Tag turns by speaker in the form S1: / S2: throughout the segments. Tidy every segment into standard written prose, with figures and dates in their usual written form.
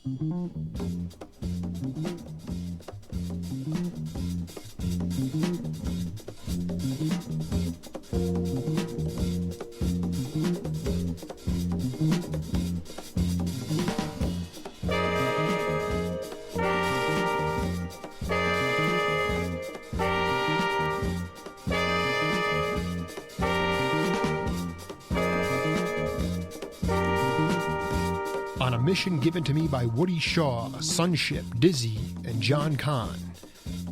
S1: On a mission given to me by Woody Shaw, Sunship, Dizzy, and John Kahn,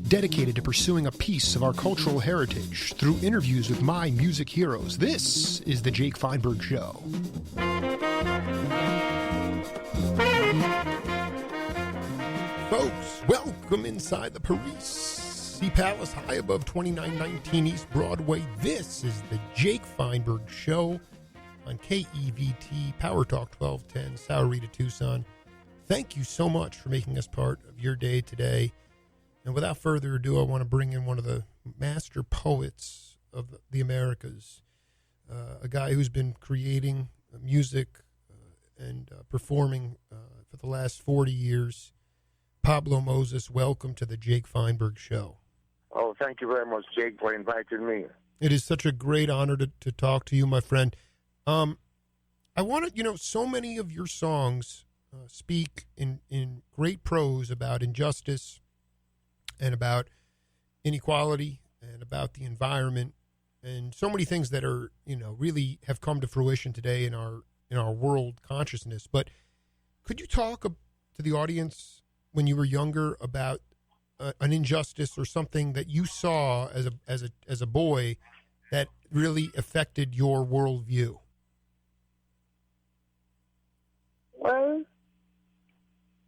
S1: dedicated to pursuing a piece of our cultural heritage through interviews with my music heroes, this is The Jake Feinberg Show. Folks, welcome inside the Parisi Palace, high above 2919 East Broadway. This is The Jake Feinberg Show on KEVT, Power Talk 1210, Sahuarita, Tucson. Thank you so much for making us part of your day today. And without further ado, I want to bring in one of the master poets of the Americas, a guy who's been creating music and performing for the last 40 years. Pablo Moses, welcome to the Jake Feinberg Show.
S2: Oh, thank you very much, Jake, for inviting me.
S1: It is such a great honor to talk to you, my friend. I want to, so many of your songs speak in great prose about injustice and about inequality and about the environment and so many things that are, really have come to fruition today in our world consciousness. But could you talk to the audience when you were younger about an injustice or something that you saw as a boy that really affected your worldview?
S2: Well,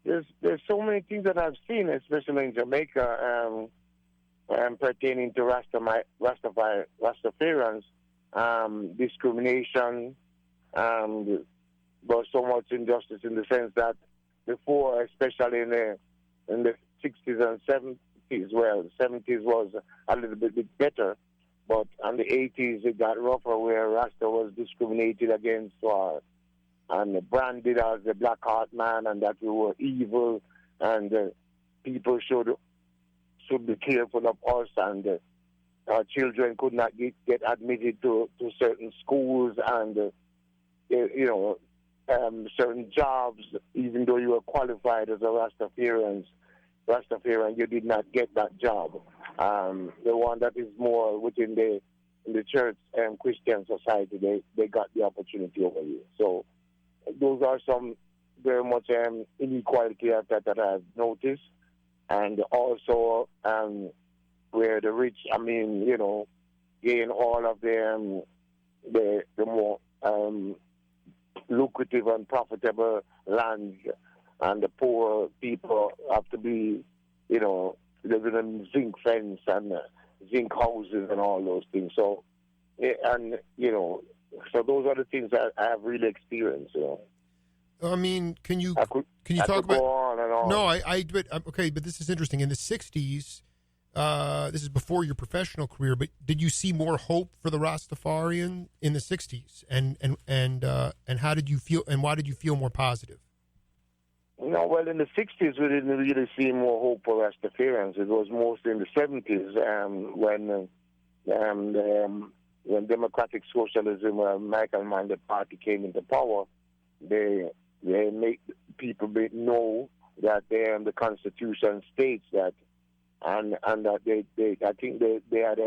S2: there's so many things that I've seen, especially in Jamaica, pertaining to Rastafarians, discrimination, but so much injustice in the sense that before, especially in the 60s and 70s, well, the 70s was a little bit better, but in the 80s it got rougher where Rasta was discriminated against and branded as the black heart man and that we were evil and people should be careful of us and our children could not get admitted to certain schools and certain jobs, even though you were qualified as a Rastafarian, you did not get that job. The one that is more within the church and Christian society, they got the opportunity over you. So those are some very much inequality that I've noticed. And also where the rich, gain all of the more lucrative and profitable lands, and the poor people have to be, living in zinc fence and zinc houses and all those things. So, so those are the things that I have really experienced.
S1: Can you talk about?
S2: Go on and on.
S1: No, okay, but this is interesting. In the '60s, this is before your professional career, but did you see more hope for the Rastafarian in the '60s? And how did you feel? And why did you feel more positive?
S2: No, well, in the '60s we didn't really see more hope for Rastafarians. It was mostly in the '70s when democratic socialism, Michael Mann, the party came into power. They make people know that the Constitution states that, and that I think they had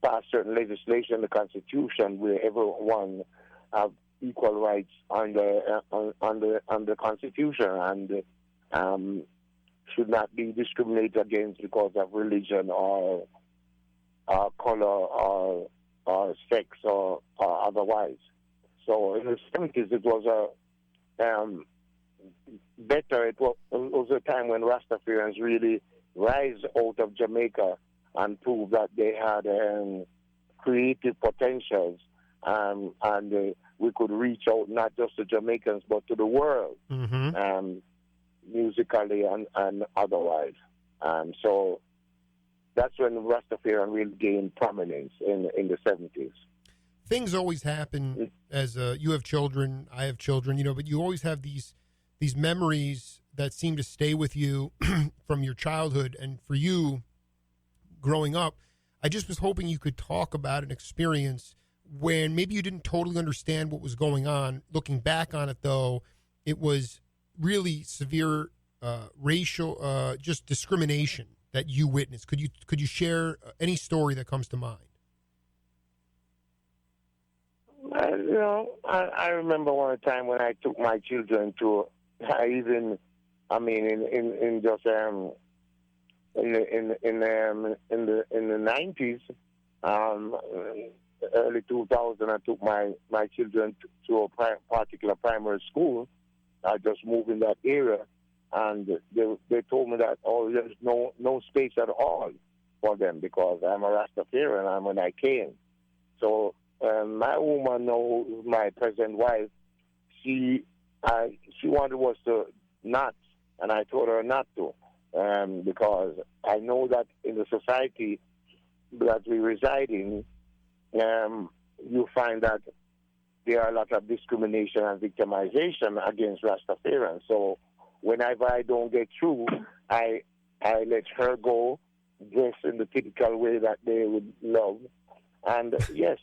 S2: passed certain legislation in the Constitution where everyone have equal rights under the Constitution and should not be discriminated against because of religion or color or sex or otherwise. So in the 70s, it was better. It was a time when Rastafarians really rise out of Jamaica and prove that they had creative potentials, and we could reach out not just to Jamaicans but to the world, musically and otherwise. So that's when Rastafarian really gained prominence in the 70s.
S1: Things always happen as you have children, I have children, but you always have these these memories that seem to stay with you from your childhood and for you growing up. I just was hoping you could talk about an experience when maybe you didn't totally understand what was going on. Looking back on it, though, it was really severe racial just discrimination that you witnessed. Could you share any story that comes to mind?
S2: I remember one time when I took my children to, in just in the 90s, early 2000, I took my children to a particular primary school. I just moved in that area, and they told me that there's no space at all for them because I'm a Rastafarian and when I came. So my woman, now my present wife, she wanted us to not, and I told her not to, because I know that in the society that we reside in, you find that there are a lot of discrimination and victimization against Rastafarians. So whenever I don't get through, I let her go, dress in the typical way that they would love. And yes,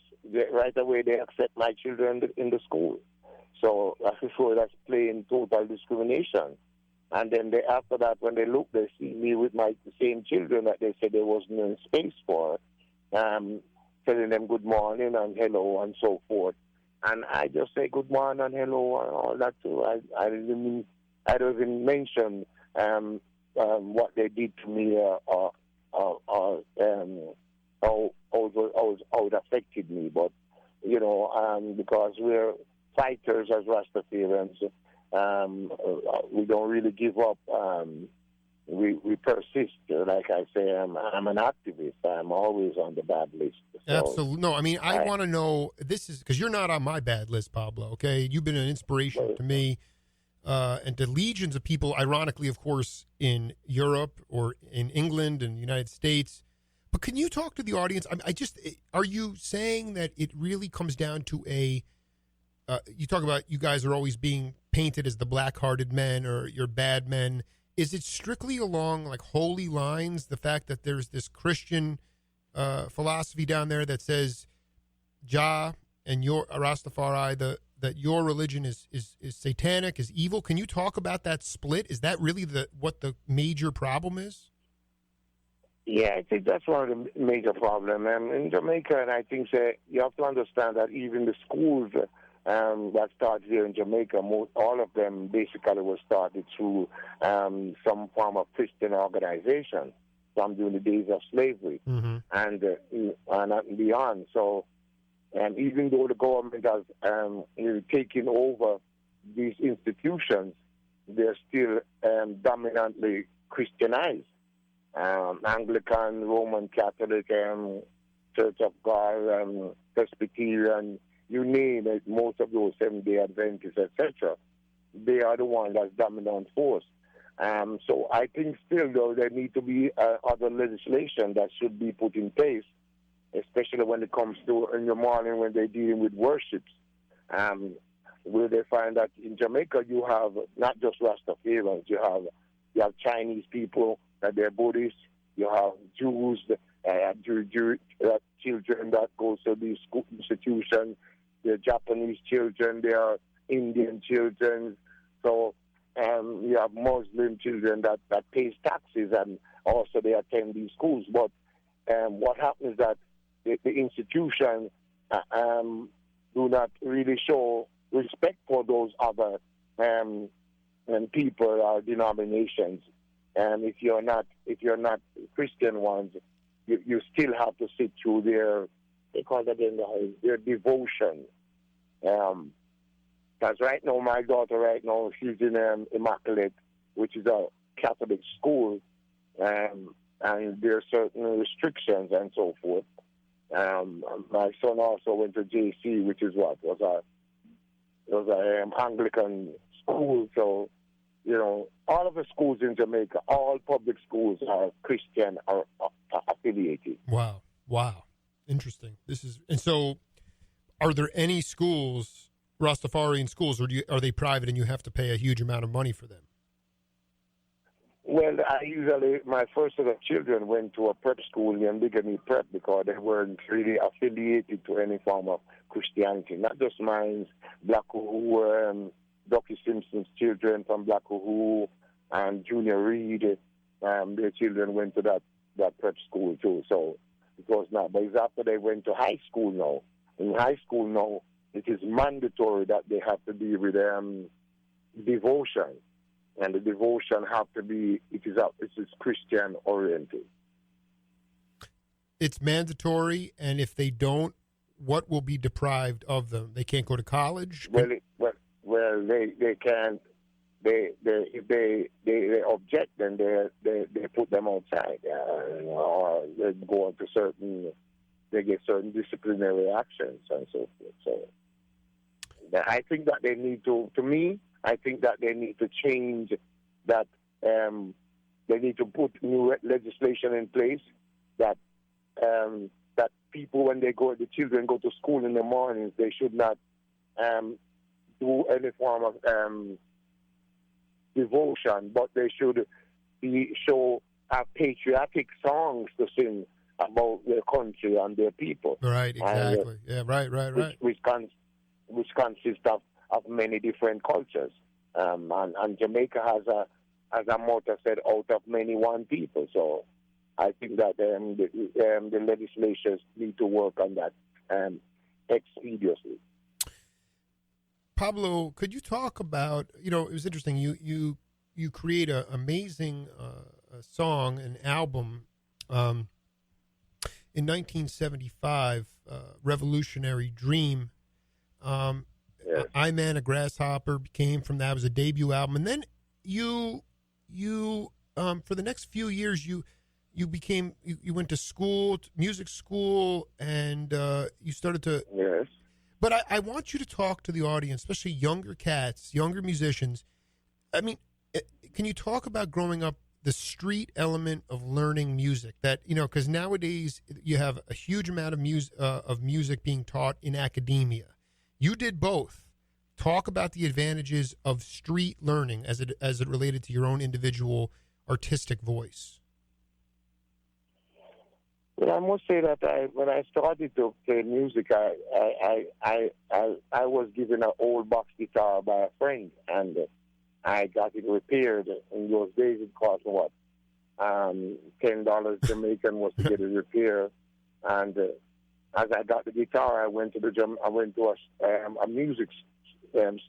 S2: right away they accept my children in the school. So that's plain total discrimination. And then after that, when they look, they see me with the same children that they said there was no space for, telling them good morning and hello and so forth. And I just say good morning and hello and all that too. I don't even mention what they did to me or how it affected me. But, because we're fighters as Rastafarians, we don't really give up. We persist. Like I say, I'm an activist. I'm always on the bad list. So,
S1: absolutely. No, I mean, I want to know, this is, because you're not on my bad list, Pablo, okay? You've been an inspiration to me and to legions of people, ironically, of course, in Europe or in England and the United States. But can you talk to the audience? Are you saying that it really comes down to you talk about you guys are always being painted as the black-hearted men or you're bad men. Is it strictly along like holy lines, the fact that there's this Christian philosophy down there that says Jah and your Rastafari, that your religion is satanic, is evil? Can you talk about that split? Is that really what the major problem is?
S2: Yeah, I think that's one of the major problems. In Jamaica, and I think you have to understand that even the schools that started here in Jamaica, all of them basically were started through some form of Christian organization from during the days of slavery and beyond. So, and even though the government has taken over these institutions, they're still dominantly Christianized. Anglican, Roman Catholic, Church of God, Presbyterian, you name it, most of those Seventh-day Adventists, etc., they are the ones that's dominant force. So I think still, though, there need to be other legislation that should be put in place, especially when it comes to in the morning when they're dealing with worships, where they find that in Jamaica you have not just Rastafarians, you have Chinese people, that they're Buddhists, you have Jews, children that go to these school institutions, they're Japanese children, they are Indian children, so you have Muslim children that pays taxes and also they attend these schools. But what happens is that the institutions do not really show respect for those other people or denominations. And if you're not Christian ones, you still have to sit through their devotion. Because right now, my daughter she's in Immaculate, which is a Catholic school, and there are certain restrictions and so forth. My son also went to JC, which is was a Anglican school. So, all of the schools in Jamaica, all public schools are Christian or affiliated.
S1: Wow. Interesting. And so, are there any schools Rastafarian schools, or are they private and you have to pay a huge amount of money for them?
S2: Well, my first set of children went to a prep school named Bigamy Prep because they weren't really affiliated to any form of Christianity. Not just mine, Black Who, Ducky Simpson's children from Black Who, and Junior Reed, their children went to that prep school too. So it was not. But it's after they went to high school now. In high school now, it is mandatory that they have to be with devotion. And the devotion have to be, it is Christian oriented.
S1: It's mandatory, and if they don't, what will be deprived of them? They can't go to college?
S2: Well, they can't. If they object, then they put them outside, or they go into they get certain disciplinary actions and so forth. So I think that they need to me, I think that they need to change that. They need to put new legislation in place that that people, when the children go to school in the mornings, they should not do any form of devotion, but they should have patriotic songs to sing about their country and their people.
S1: Right, exactly. Right.
S2: Which consists of many different cultures. And Jamaica has a motto said, out of many, one people. So I think that the legislatures need to work on that expeditiously.
S1: Pablo, could you talk about, it was interesting, you create an amazing song, an album in 1975, Revolutionary Dream.
S2: Yes.
S1: I Man a Grasshopper came from that. It was a debut album. And then you for the next few years, you went to school, music school, and you started to...
S2: Yes.
S1: But I want you to talk to the audience, especially younger cats, younger musicians. I mean, can you talk about growing up, the street element of learning music? That, because nowadays you have a huge amount of music being taught in academia. You did both. Talk about the advantages of street learning as it related to your own individual artistic voice.
S2: Well, I must say that when I started to play music, I was given an old box guitar by a friend, and I got it repaired. In those days, it cost what, $10 Jamaican was to get it repaired. And as I got the guitar, I went to a music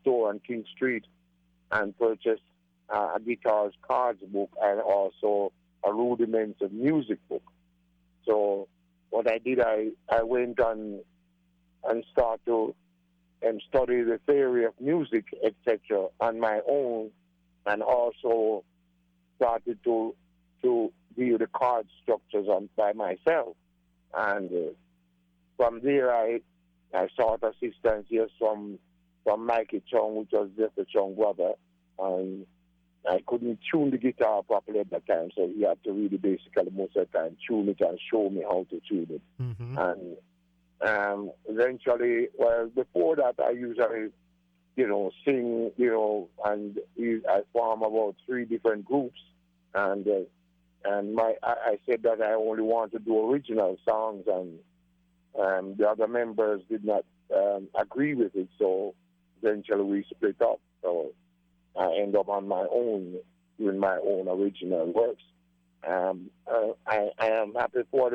S2: store on King Street and purchased a guitar's cards book and also a rudiments of music book. So what I did, I went on and started to study the theory of music, etc., on my own, and also started to view the chord structures by myself. And from there, I sought assistance, yes, from Mikey Chung, which was just a Chung brother, and I couldn't tune the guitar properly at that time, so he had to really basically most of the time tune it and show me how to tune it.
S1: Mm-hmm.
S2: And eventually, well, before that, I usually, sing, and I form about 3 different groups, and I said that I only want to do original songs, and the other members did not agree with it, so eventually we split up. So I end up on my own, doing my own original works. I am happy for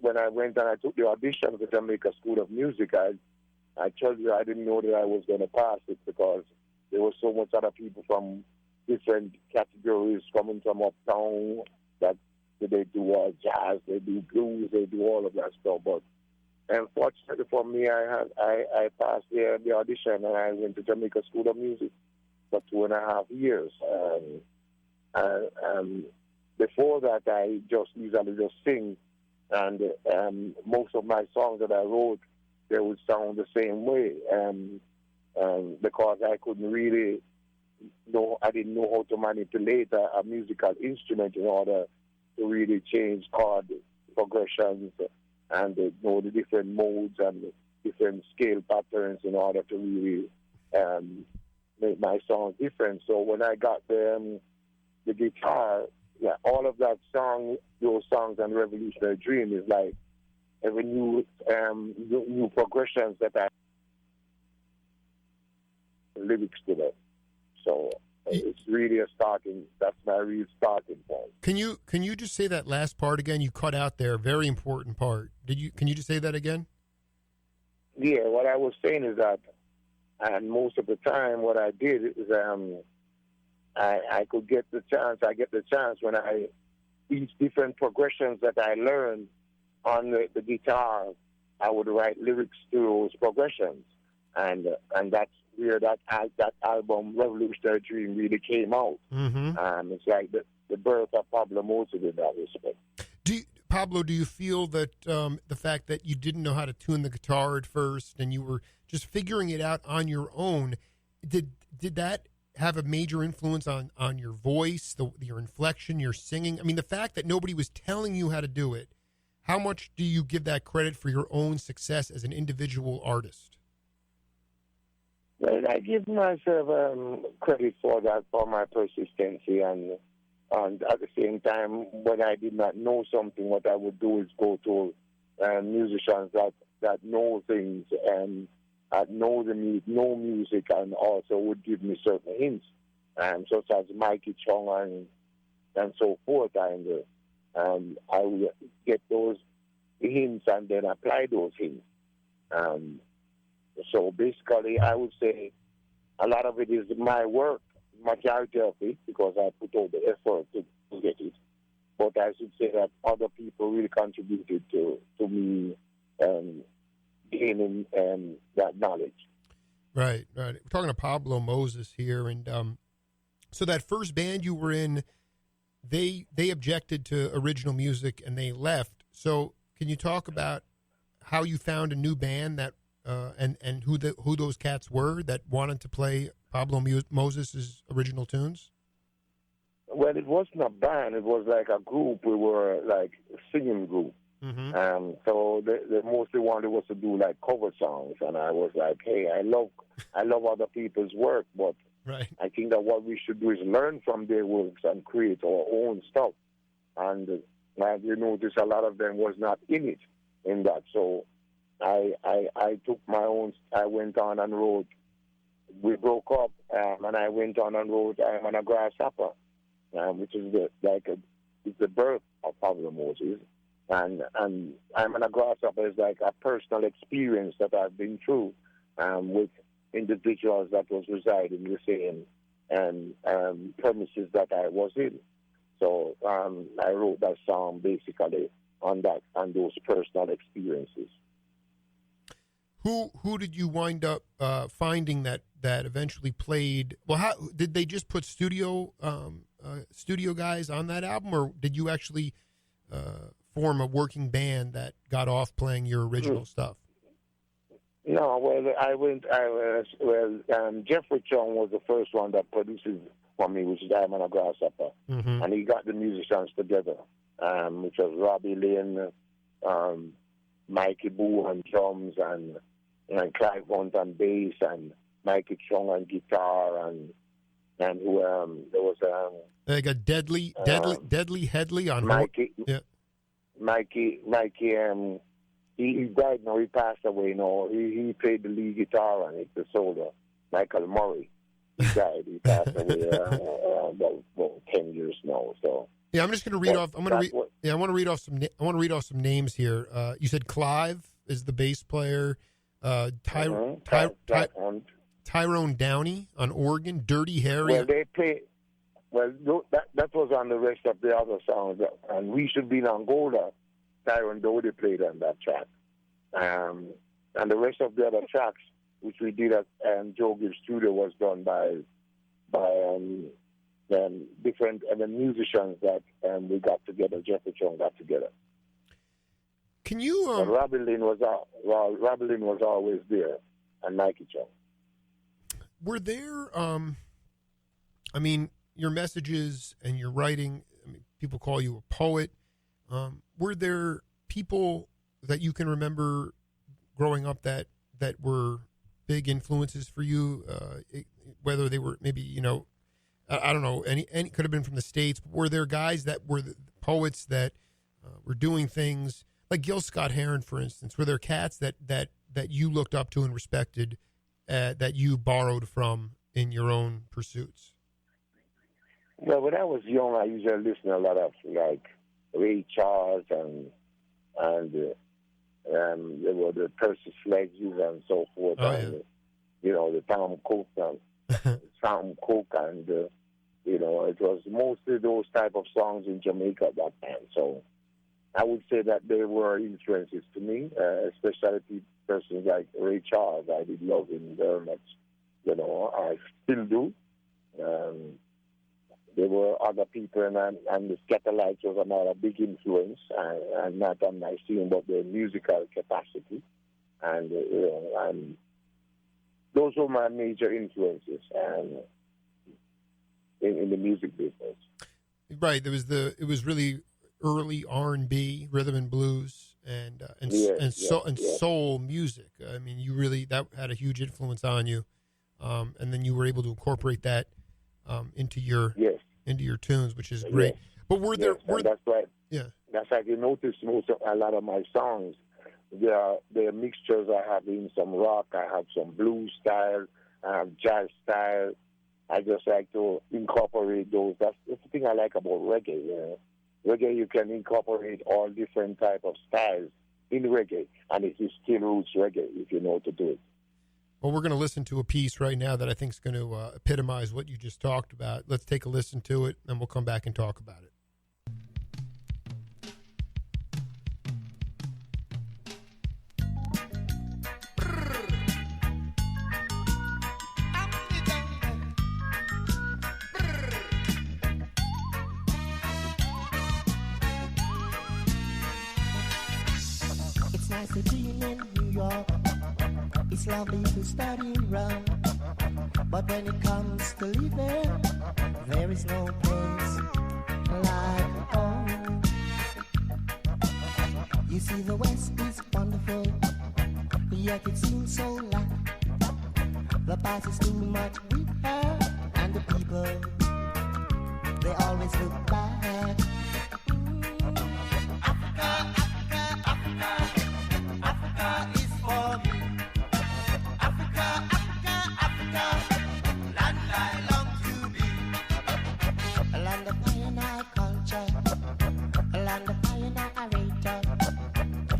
S2: when I went and I took the audition for the Jamaica School of Music, I told you I didn't know that I was going to pass it because there were so much other people from different categories coming from uptown that they do jazz, they do blues, they do all of that stuff. But unfortunately for me, I passed the audition and I went to Jamaica School of Music for 2.5 years. Before that, I usually just sing, and most of my songs that I wrote, they would sound the same way, because I couldn't really I didn't know how to manipulate a musical instrument in order to really change chord progressions and know the different modes and different scale patterns in order to really make my song different. So when I got the guitar, yeah, all of that song, those songs and Revolutionary Dream is like every new progressions that I lyrics to them. So it's really that's my real starting point.
S1: Can you just say that last part again? You cut out there, very important part. Can you just say that again?
S2: Yeah, what I was saying is that, and most of the time what I did is I could get the chance. I get the chance when each different progressions that I learned on the guitar, I would write lyrics to those progressions, and that's where that album Revolutionary Dream really came out.
S1: Mm-hmm.
S2: It's like the birth of Pablo Moses in that respect.
S1: Pablo, do you feel that the fact that you didn't know how to tune the guitar at first and you were just figuring it out on your own, did that have a major influence on your voice, your inflection, your singing? I mean, the fact that nobody was telling you how to do it, how much do you give that credit for your own success as an individual artist?
S2: Well, I give myself credit for that, for my persistency, and at the same time, when I did not know something, what I would do is go to musicians that know things and know music, and also would give me certain hints, such as Mikey Chong and so forth, and I would get those hints and then apply those hints. So basically, I would say a lot of it is my work, majority of it, because I put all the effort to get it. But I should say that other people really contributed to me gaining that knowledge.
S1: Right. We're talking to Pablo Moses here, and so that first band you were in, they objected to original music and they left. So can you talk about how you found a new band that and who those cats were that wanted to play Pablo Moses' original tunes?
S2: Well, it wasn't a band. It was like a group. We were like a singing group.
S1: Mm-hmm.
S2: So they mostly wanted us to do like cover songs, and I was like, hey, I love other people's work, but
S1: right.
S2: I think that what we should do is learn from their works and create our own stuff. And you notice a lot of them was not in that. So I took my own. I went on and wrote. We broke up, and I went on and wrote "I'm on a Grasshopper," which is the birth of Pablo Moses. And "I'm on a Grasshopper" is like a personal experience that I've been through with individuals that was residing in the same premises that I was in. So I wrote that song basically on those personal experiences.
S1: Who did you wind up finding that eventually played? Well, how did they just put studio guys on that album, or did you actually form a working band that got off playing your original stuff?
S2: No, Jeffrey Chung was the first one that produces for me, which is "I'm on a Grasshopper,"
S1: mm-hmm.
S2: and he got the musicians together, which was Robbie Lynn, Mikey Boo on drums, and Clive Hunt on bass, and Mikey Chung on guitar, and who there was
S1: they got Deadly Headley on
S2: Mikey.
S1: Yeah.
S2: Mikey. He died now. He passed away now. He played the lead guitar on it, the solo. Michael Murray. He died. He passed away about 10 years now. So.
S1: Yeah, I'm just going to read off. I want to read off some. I want to read off some names here. You said Clive is the bass player. Tyrone Downey on organ. Dirty Harry.
S2: Well, they play. Well, that was on the rest of the other songs, and "We Should Be in Angola." Tyrone Downey played on that track, and the rest of the other tracks, which we did at Joe Gibbs Studio, was done by different musicians that we got together. Jeffrey Chung got together.
S1: Can you?
S2: Robbie Lynn was always there, and Mikey Chung.
S1: Were there? I mean, your messages and your writing. I mean, people call you a poet. Were there people that you can remember growing up that that were big influences for you? Whether they were maybe, I don't know, any could have been from the States. But were there guys that were the poets that were doing things like Gil Scott Heron, for instance? Were there cats that you looked up to and respected that you borrowed from in your own pursuits?
S2: Well, when I was young, I used to listen to a lot of like Ray Charles and there were the Percy Sledges and so forth, and the Tom Cook and Sam Cooke, and it was mostly those type of songs in Jamaica at that time. So I would say that they were influences to me, especially persons like Ray Charles. I did love him very much. I still do. There were other people, and the Scatterlights was another big influence, and not on my singing, but their musical capacity. And those were my major influences in the music business.
S1: Right. It was really early R&B, rhythm and blues, and soul music. I mean, that had a huge influence on you, and then you were able to incorporate that into your tunes, which is great.
S2: Yes.
S1: But
S2: that's right.
S1: Yeah,
S2: that's like you notice a lot of my songs. There are mixtures. I have in some rock. I have some blues style. I have jazz style. I just like to incorporate those. That's the thing I like about reggae. Reggae, you can incorporate all different type of styles in reggae, and it is still roots reggae if you know how to do it.
S1: Well, we're going to listen to a piece right now that I think is going to epitomize what you just talked about. Let's take a listen to it, and we'll come back and talk about it.
S3: It's nice to be in New York. It's lovely to study in Rome, but when it comes to living, there is no place like home. You see, the West is wonderful, yet it seems so lack. The past is too much with her, and the people, they always look back. Africa is for me.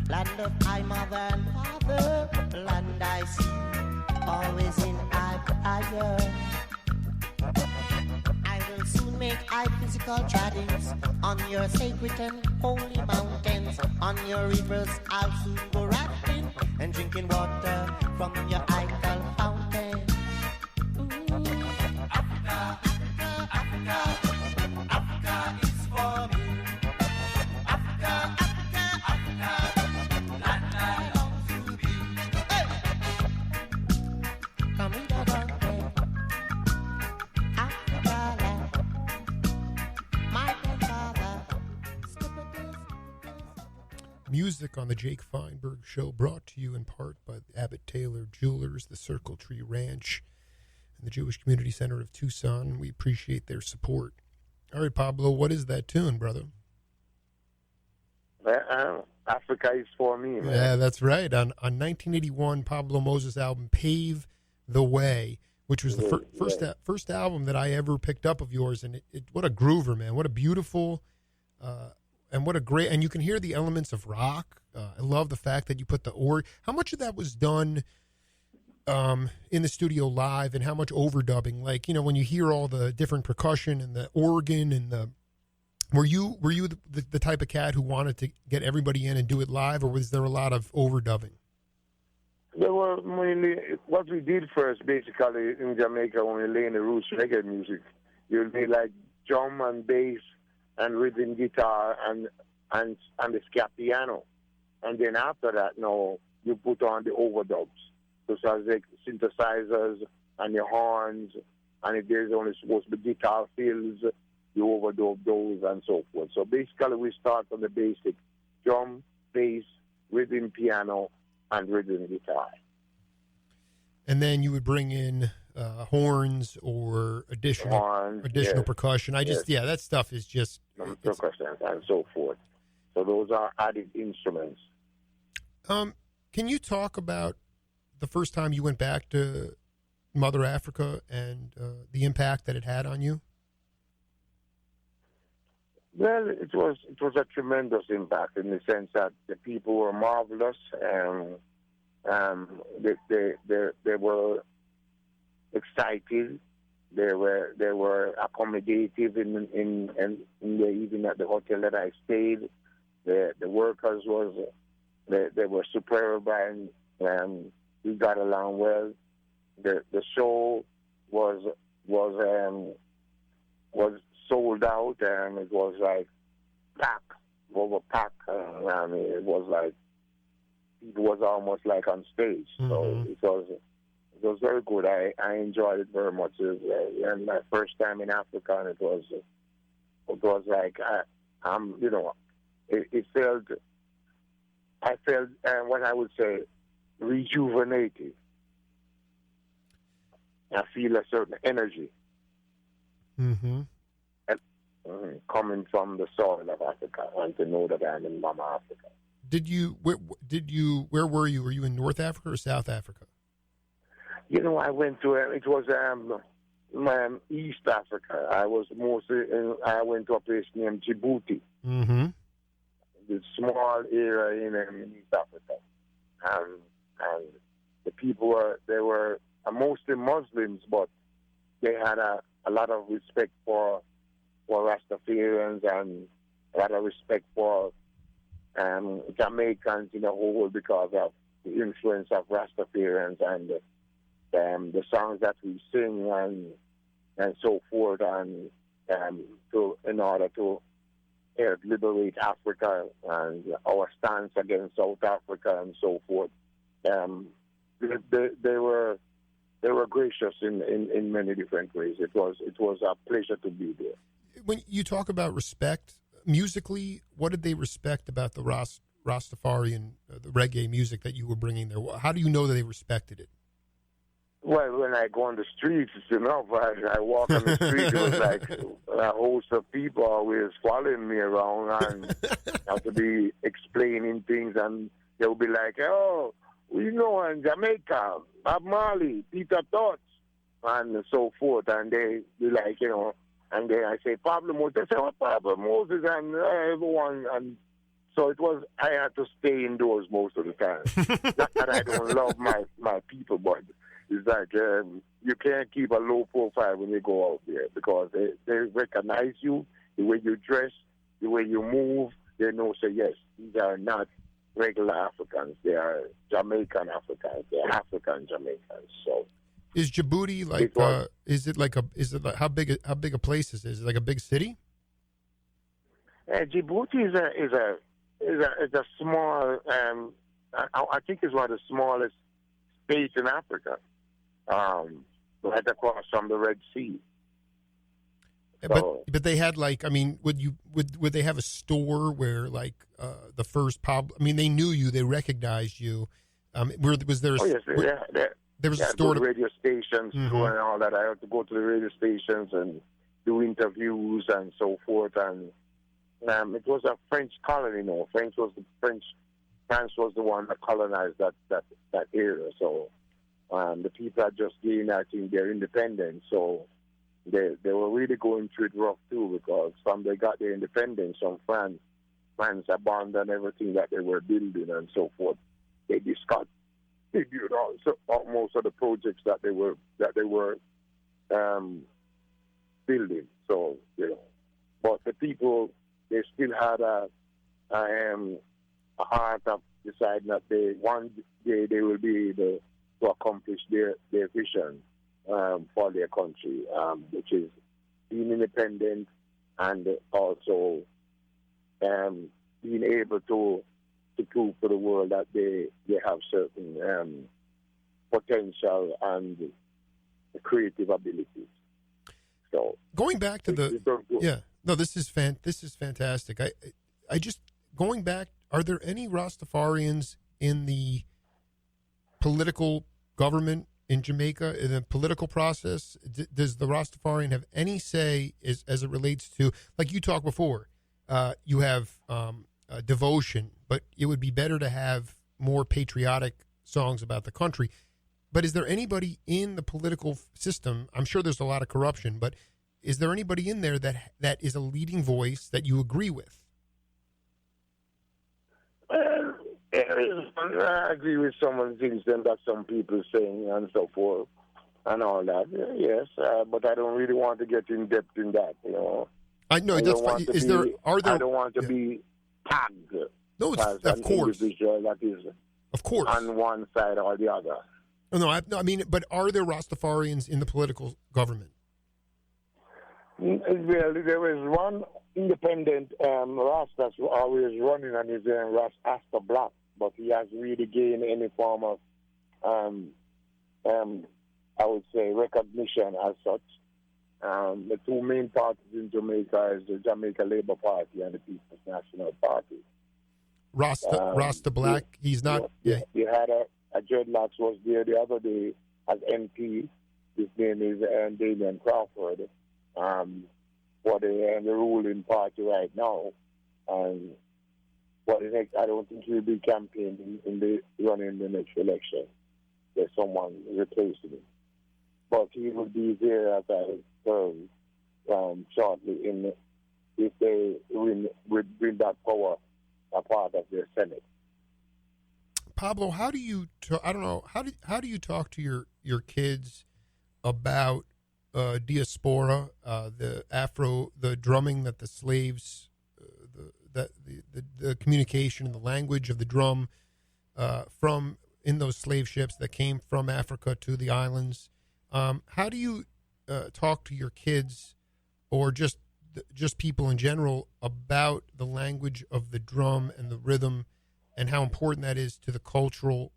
S3: Land of my mother and father, land I see, always in higher. I will soon make physical treadings on your sacred and holy mountains. On your rivers I'll soon go rafting and drinking water from your idol fountain. Africa, Africa, Africa, Africa is for me.
S1: Music on the Jake Feinberg Show, brought to you in part by the Abbott Taylor Jewelers, the Circle Tree Ranch, and the Jewish Community Center of Tucson. We appreciate their support. All right, Pablo, what is that tune, brother?
S2: Africa is for me, man.
S1: Yeah, that's right. On 1981 Pablo Moses album, Pave the Way, which was the first album that I ever picked up of yours, and it what a groover, man. What a beautiful... and what a great, and you can hear the elements of rock. I love the fact that you put the how much of that was done in the studio live, and how much overdubbing? Like, when you hear all the different percussion and the organ and were you the type of cat who wanted to get everybody in and do it live, or was there a lot of overdubbing?
S2: There were mainly, what we did first, basically, in Jamaica, when we lay in the roots reggae music, you'd be like drum and bass and rhythm guitar and the scat piano. And then after that, you put on the overdubs. So it's like synthesizers and your horns, and if there's only supposed to be guitar fills, you overdub those and so forth. So basically we start from the basic drum, bass, rhythm piano, and rhythm guitar.
S1: and then you would bring in horns or additional
S2: yes,
S1: percussion. That stuff is just
S2: percussion and so forth. So those are added instruments.
S1: Can you talk about the first time you went back to Mother Africa and the impact that it had on you?
S2: Well, it was a tremendous impact in the sense that the people were marvelous, and they were excited. They were accommodative in even at the hotel that I stayed. The workers they were superb, and we got along well. The show was sold out, and it was like over pack. It was almost like on stage.
S1: Mm-hmm.
S2: So it was very good. I enjoyed it very much. And my first time in Africa, and it was like I felt what I would say rejuvenated. I feel a certain energy.
S1: Mm-hmm.
S2: Coming from the soil of Africa, and to know that I'm in Mama Africa.
S1: Where were you? Were you in North Africa or South Africa?
S2: I went to it was East Africa. I went to a place named Djibouti.
S1: Mm-hmm.
S2: The small area in East Africa, and the people were mostly Muslims, but they had a lot of respect for Rastafarians and a lot of respect for Jamaicans in the whole because of the influence of Rastafarians and the songs that we sing and so forth, and in order to help liberate Africa and our stance against South Africa and so forth. They were gracious in many different ways. It was a pleasure to be there.
S1: When you talk about respect, musically, what did they respect about the Rastafarian, the reggae music that you were bringing there? How do you know that they respected it?
S2: Well, when I go on the streets, I walk on the street, it was like a host of people always following me around, and I have to be explaining things, and they'll be like, oh, in Jamaica, Bob Marley, Peter Tosh, and so forth, and they be like, and then I say, Pablo Moses. They say, Pablo Moses, and everyone. And so I had to stay indoors most of the time. Not that I don't love my people, but it's like you can't keep a low profile when you go out there because they recognize you, the way you dress, the way you move. They know, say, yes, these are not regular Africans. They are Jamaican Africans. They're African Jamaicans. So.
S1: Is Djibouti how big a place is it? Is it like a big city?
S2: Djibouti is a small. I think it's one of the smallest states in Africa, right across from the Red Sea. So,
S1: but they had would they have a store where the first Pablo? I mean, they knew you, they recognized you. Was there? There was a store.
S2: The radio stations
S1: mm-hmm.
S2: and all that. I had to go to the radio stations and do interviews and so forth. And it was a French colony. France was the one that colonized that area. So the people had just gained, I think, their independence. So they were really going through it rough too, because from they got their independence from France abandoned everything that they were building and so forth. They discussed. They built most of the projects that they were building. So but the people, they still had a heart of deciding that one day they will be able to accomplish their vision for their country, which is being independent and also being able to prove to the world that they have certain potential and creative abilities. So
S1: going back to this is fantastic. I just going back. Are there any Rastafarians in the political government in Jamaica in the political process? Does the Rastafarian have any say as it relates to, like you talked before, you have devotion, but it would be better to have more patriotic songs about the country. But is there anybody in the political system? I'm sure there's a lot of corruption, but is there anybody in there that is a leading voice that you agree with?
S2: Well, I agree with some of the things that some people saying and so forth and all that. Yes, but I don't really want to get in depth in that.
S1: I know that's fine. Are there?
S2: I don't want to be tagged
S1: No,
S2: as
S1: of
S2: an
S1: course,
S2: individual that is
S1: of course
S2: on one side or the other.
S1: No, I mean, but are there Rastafarians in the political government?
S2: Well, there is one independent Rasta who always running, and his name Rasta Black, but he has really gained any form of, I would say, recognition as such. The two main parties in Jamaica is the Jamaica Labour Party and the People's National Party.
S1: Rasta Black, he's not.
S2: You had a Dreadlocks was there the other day as MP. His name is Damian Crawford. For the ruling party right now. But I don't think he'll be campaigning running the next election. There's someone replacing him. But he will be there as a term shortly if they bring that power a part of their Senate.
S1: Pablo, how do you? I don't know. How do you talk to your kids about diaspora, the drumming that the slaves, the communication and the language of the drum from in those slave ships that came from Africa to the islands? How do you talk to your kids, or just people in general, about the language of the drum and the rhythm, and how important that is to the culture,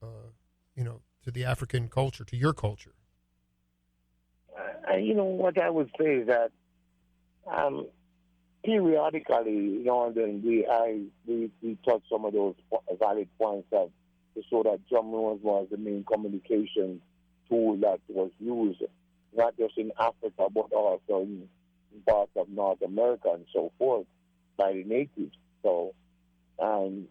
S1: to the African culture, to your culture?
S2: What I would say is that periodically, and then we touch some of those valid points to show that drum was the main communication tool that was used, not just in Africa, but also in parts of North America and so forth by the natives. So, and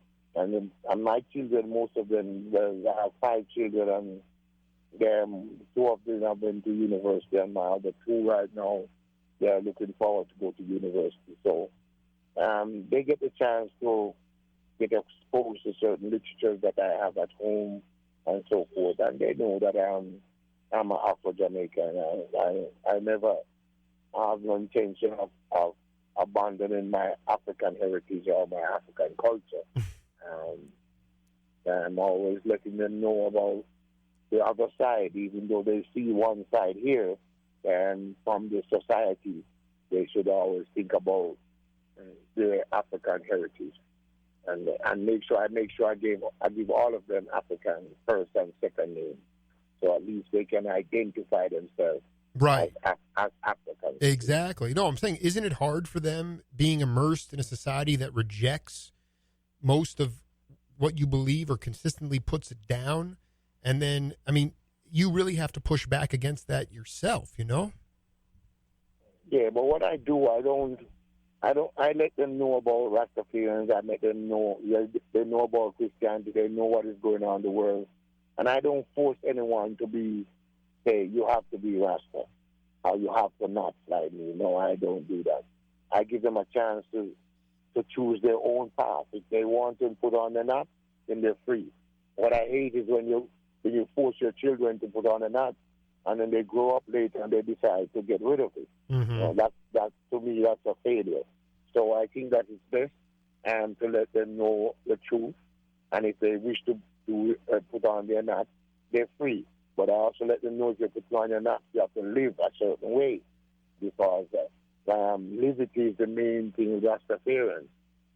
S2: my children, most of them, I have 5 children, and 2 of them have been to university, and my other 2 right now, they are looking forward to go to university. So they get the chance to get exposed to certain literature that I have at home and so forth, and they know that I'm an Afro-Jamaican. I never have no intention of abandoning my African heritage or my African culture. I'm always letting them know about the other side, even though they see one side here, and from the society, they should always think about their African heritage, and make sure I give all of them African first and second names, so at least they can identify themselves
S1: right
S2: as Africans.
S1: Exactly. No, I'm saying, isn't it hard for them being immersed in a society that rejects most of what you believe or consistently puts it down? And then, I mean, you really have to push back against that yourself,
S2: Yeah, but what I do, I let them know about Rastafarians. I let them know, they know about Christianity. They know what is going on in the world. And I don't force anyone to say, you have to be Rasta, or you have to not like me. No, I don't do that. I give them a chance to choose their own path. If they want to put on the knot, then they're free. What I hate is when you force your children to put on a knot, and then they grow up later and they decide to get rid of it.
S1: Mm-hmm.
S2: That to me, that's a failure. So I think that it's best to let them know the truth, and if they wish to put on their knot, they're free. But I also let them know if you put on your knot, you have to live a certain way, because liberty is the main thing with Rastafarians,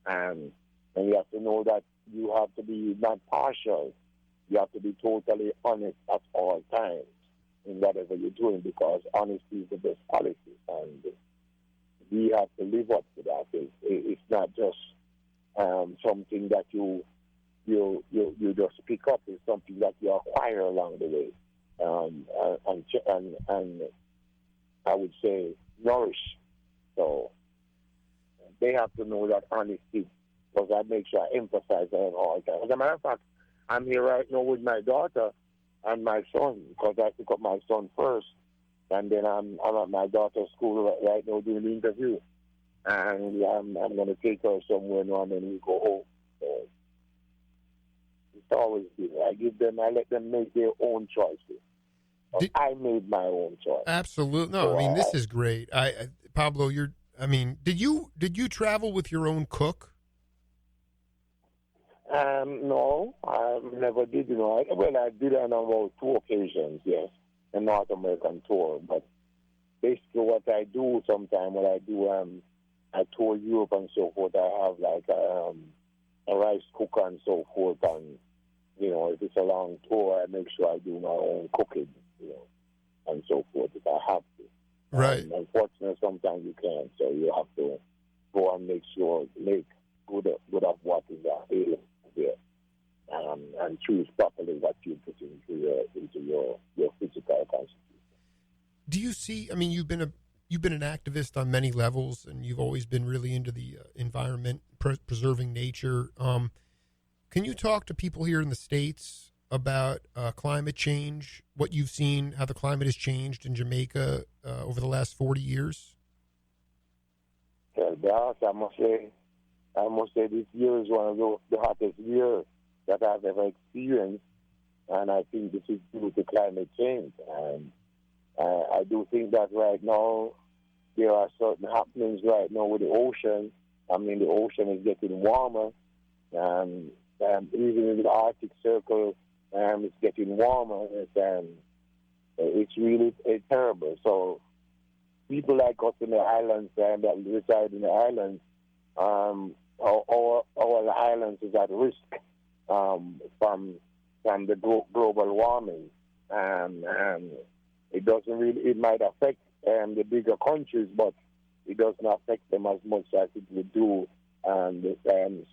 S2: and you have to know that you have to be not partial. You have to be totally honest at all times in whatever you're doing, because honesty is the best policy, and we have to live up to that. It's not just something that you just pick up. It's something that you acquire along the way. and I would say nourish. So they have to know that honesty, because I make sure I emphasize that all the time. As a matter of fact, I'm here right now with my daughter and my son, because I pick up my son first, and then I'm at my daughter's school right now doing the interview, and I'm going to take her somewhere now, and then we go home. So it's always good. I let them make their own choices. I made my own choice.
S1: Absolutely. No,
S2: So
S1: I mean, this is great. Pablo, did you travel with your own cook?
S2: No, I never did. I did on about 2 occasions, yes, a North American tour. But basically, what I do sometimes, I tour Europe and so forth. I have like a rice cooker and so forth, and if it's a long tour, I make sure I do my own cooking, and so forth if I have to.
S1: Right.
S2: Unfortunately, sometimes you can't, so you have to go and make good of what is available there, and choose properly what you put into your physical constitution.
S1: Do you see? I mean, you've been an activist on many levels, and you've always been really into the environment, preserving nature. Can you talk to people here in the States about climate change, what you've seen, how the climate has changed in Jamaica over the last 40 years?
S2: Well, I must say this year is one of the hottest years that I've ever experienced, and I think this is due to climate change. And I do think that right now there are certain happenings right now with the ocean. I mean, the ocean is getting warmer, and even in the Arctic Circle, it's getting warmer. It's really terrible. So people like us in the islands that reside in the islands, our islands is at risk from the global warming, and it doesn't really. It might affect the bigger countries, but it doesn't affect them as much as it would do the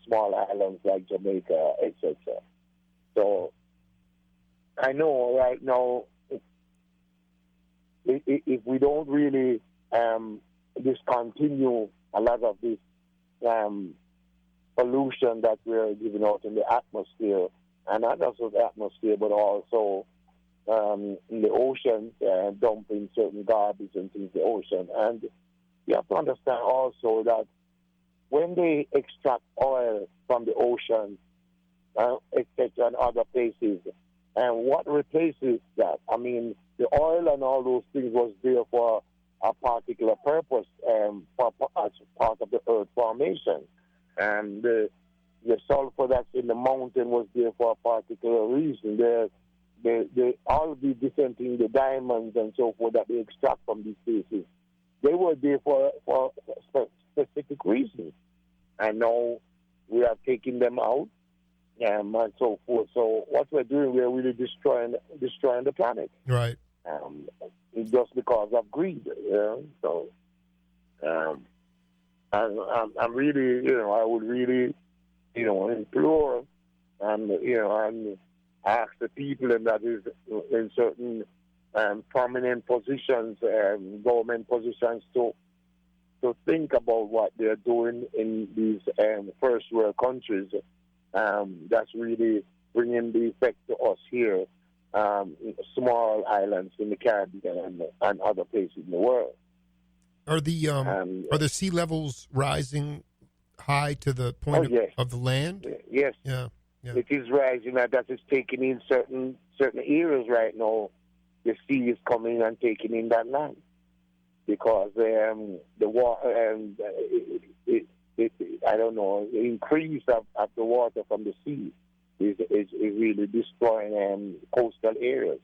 S2: small islands like Jamaica, etc. So I know right now, if we don't really discontinue a lot of this pollution that we're giving out in the atmosphere, and not just the atmosphere, but also in the ocean, dumping certain garbage and things in the ocean. And you have to understand also that when they extract oil from the ocean, etc., and other places, and what replaces that? I mean, the oil and all those things was there for a particular purpose, as part of the earth formation. And the sulfur that's in the mountain was there for a particular reason. All of these different things, the diamonds and so forth that they extract from these places, they were there for specific reasons. And now we are taking them out and so forth. So what we're doing, we're really destroying the planet.
S1: Right.
S2: Just because of greed. So I'm really, I would really, implore and ask the people and that is in certain prominent positions, government positions, to think about what they're doing in these first world countries. That's really bringing the effect to us here, small islands in the Caribbean and other places in the world.
S1: Are the sea levels rising high to the point of the land?
S2: Yes.
S1: Yeah.
S2: It is rising. That is taking in certain areas right now. The sea is coming and taking in that land because the water I don't know, the increase of the water from the sea is really destroying coastal areas.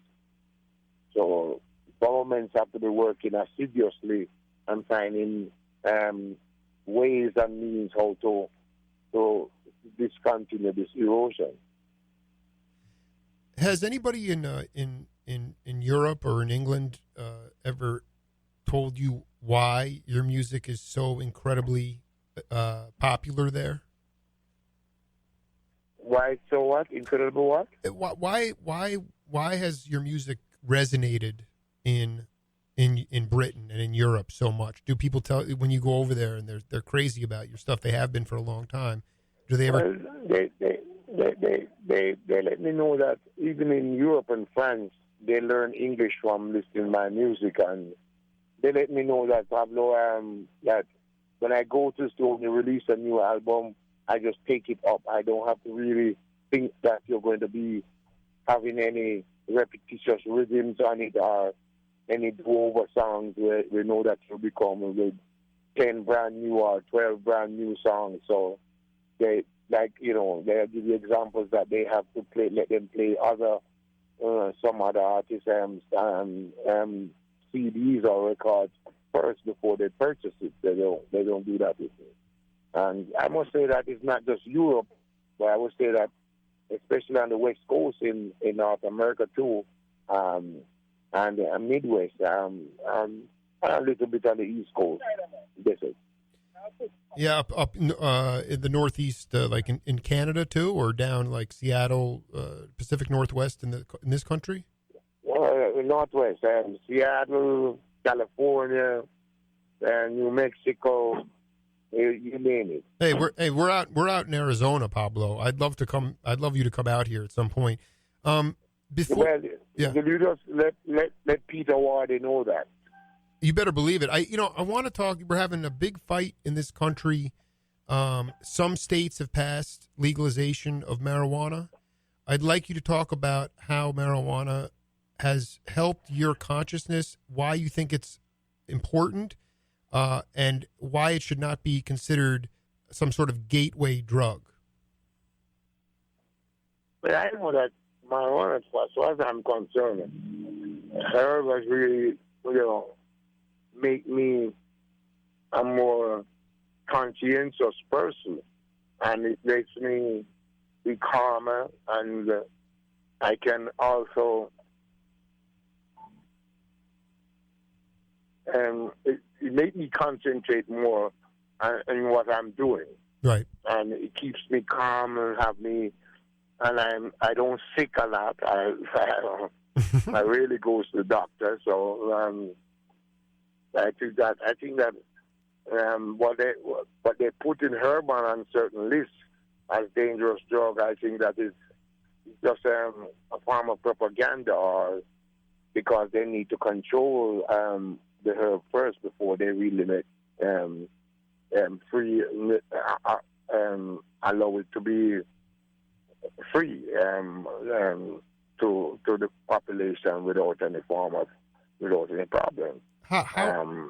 S2: So governments have to be working assiduously and finding ways and means how to discontinue this erosion.
S1: Has anybody in Europe or in England ever told you why your music is so incredibly popular there?
S2: Why? So what? Incredible what?
S1: Why has your music resonated in Britain and in Europe so much? Do people tell when you go over there and they're crazy about your stuff? They have been for a long time. Do they ever?
S2: Well, they let me know that even in Europe and France, they learn English from listening to my music, and they let me know that, Pablo, that when I go to the store and you release a new album, I just take it up. I don't have to really think that you're going to be having any repetitious rhythms on it or any do-over songs where we know that you'll be coming with 10 brand new or 12 brand new songs. So they, like, you know, they give you examples that they have to play, let them play other, some other artists' CDs or records first before they purchase it. They don't do that with me. And I must say that it's not just Europe, but I would say that especially on the West Coast in North America too, and Midwest, and a little bit on the East Coast. That's it.
S1: Yeah, up in the Northeast, like in Canada too, or down like Seattle, Pacific Northwest in this country.
S2: Northwest, Seattle, California, New Mexico. You name it.
S1: Hey, we're out in Arizona, Pablo. I'd love you to come out here at some point. Before,
S2: well,
S1: yeah.
S2: You just let Peter Wardy know that.
S1: You better believe it. I want to talk. We're having a big fight in this country. Some states have passed legalization of marijuana. I'd like you to talk about how marijuana has helped your consciousness, why you think it's important, and why it should not be considered some sort of gateway drug.
S2: But I know that marijuana, as far as I'm concerned, herb has really, make me a more conscientious person, and it makes me be calmer, and I can also it makes me concentrate more on what I'm doing.
S1: Right.
S2: And it keeps me calm and I don't sick a lot. I really go to the doctor. So I think that what they put in herb on certain lists as dangerous drug, I think that is just a form of propaganda, or because they need to control the herb first before they really make free allow it to be free to the population without any problem.
S1: How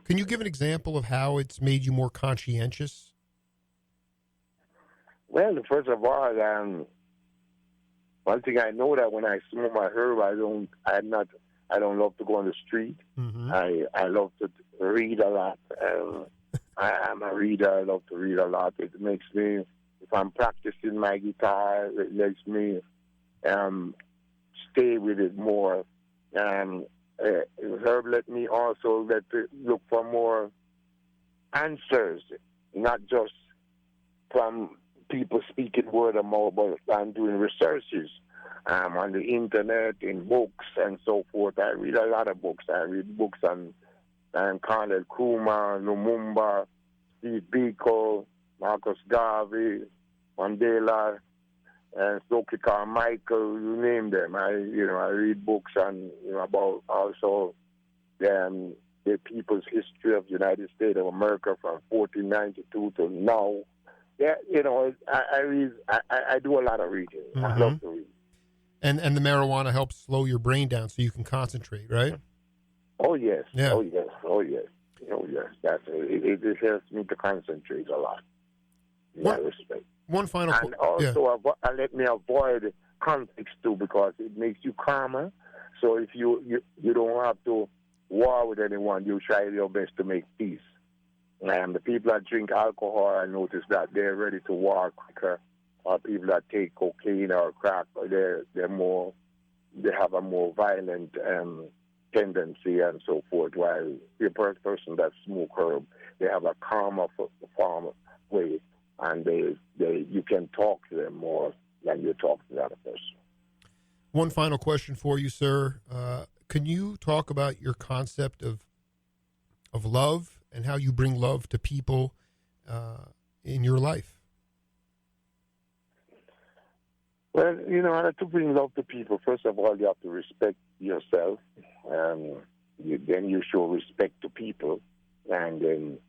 S1: can you give an example of how it's made you more conscientious?
S2: Well, first of all, one thing I know that when I smoke my herb, I don't love to go on the street.
S1: Mm-hmm.
S2: I love to read a lot. I'm a reader. I love to read a lot. It makes me, if I'm practicing my guitar, it makes me stay with it more. Herb let me also look for more answers, not just from people speaking word of mouth, but I'm doing researches on the internet, in books, and so forth. I read a lot of books. I read books on Carl Kuma, Lumumba, Steve Biko, Marcus Garvey, Mandela, and Stokely Carmichael, you name them. I read books on about also the people's history of the United States of America from 1492 to now. Yeah, I do a lot of reading.
S1: Mm-hmm.
S2: I love to read.
S1: And the marijuana helps slow your brain down so you can concentrate, right?
S2: Oh yes.
S1: Yeah.
S2: Oh yes. That's it. It helps me to concentrate a lot. In that respect.
S1: One final
S2: and also let me avoid conflicts too, because it makes you calmer. So if you don't have to war with anyone, you try your best to make peace. And the people that drink alcohol, I notice that they're ready to war quicker. Or people that take cocaine or crack, they have a more violent tendency and so forth. While the person that smoke herb, they have a calmer form way, and you can talk to them more than you talk to the other person.
S1: One final question for you, sir. can you talk about your concept of love and how you bring love to people in your life?
S2: Well, to bring love to people, first of all, you have to respect yourself. Then you show respect to people, and then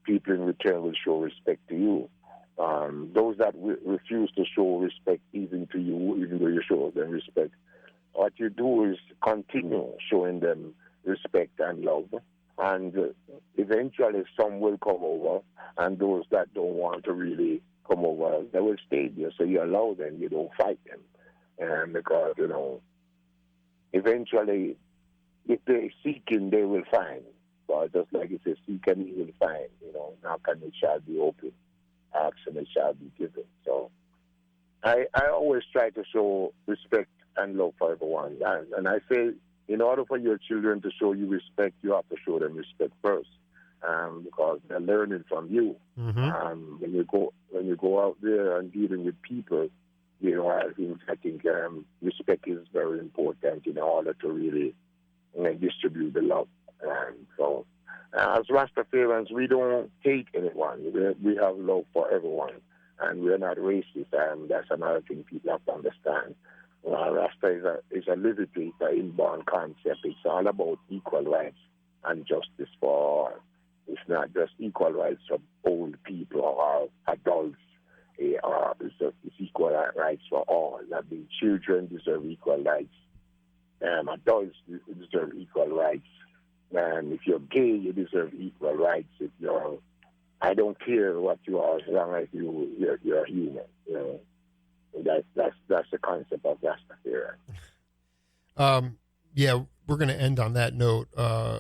S2: people in return will show respect to you. Those that refuse to show respect even to you, even though you show them respect, what you do is continue showing them respect and love. And eventually some will come over, and those that don't want to really come over, they will stay there. So you allow them, you don't fight them. Because, eventually, if they're seeking, they will find. But just like it says, seek and you will find. Knock and it shall be open. Ask and it shall be given. So I always try to show respect and love for everyone. And I say, in order for your children to show you respect, you have to show them respect first, because they're learning from you.
S1: Mm-hmm.
S2: When you go out there and dealing with people, I think respect is very important in order to really distribute the love. So, as Rastafarians, we don't hate anyone. We have love for everyone, and we're not racist. That's another thing people have to understand. Rasta is a liberty, it's an inborn concept. It's all about equal rights and justice for all. It's not just equal rights for old people or adults. It's equal rights for all. That means children deserve equal rights. Adults deserve equal rights. And if you're gay, you deserve equal rights. I don't care what you are as long as you're human. That's the concept of Rastafari.
S1: Yeah, we're going to end on that note.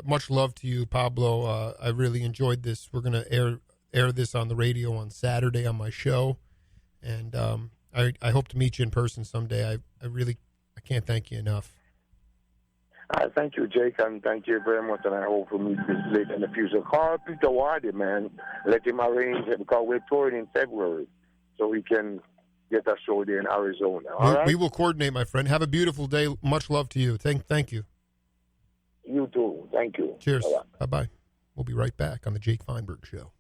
S1: Much love to you, Pablo. I really enjoyed this. We're going to air this on the radio on Saturday on my show, and I hope to meet you in person someday. I can't thank you enough.
S2: Thank you, Jake, and thank you very much, and I hope to meet this later in the future. Call Peter Wardy, man. Let him arrange it, because we're touring in February, so we can get a show there in Arizona. All right?
S1: We will coordinate, my friend. Have a beautiful day. Much love to you. Thank you.
S2: You too. Thank you.
S1: Cheers. Bye-bye. We'll be right back on the Jake Feinberg Show.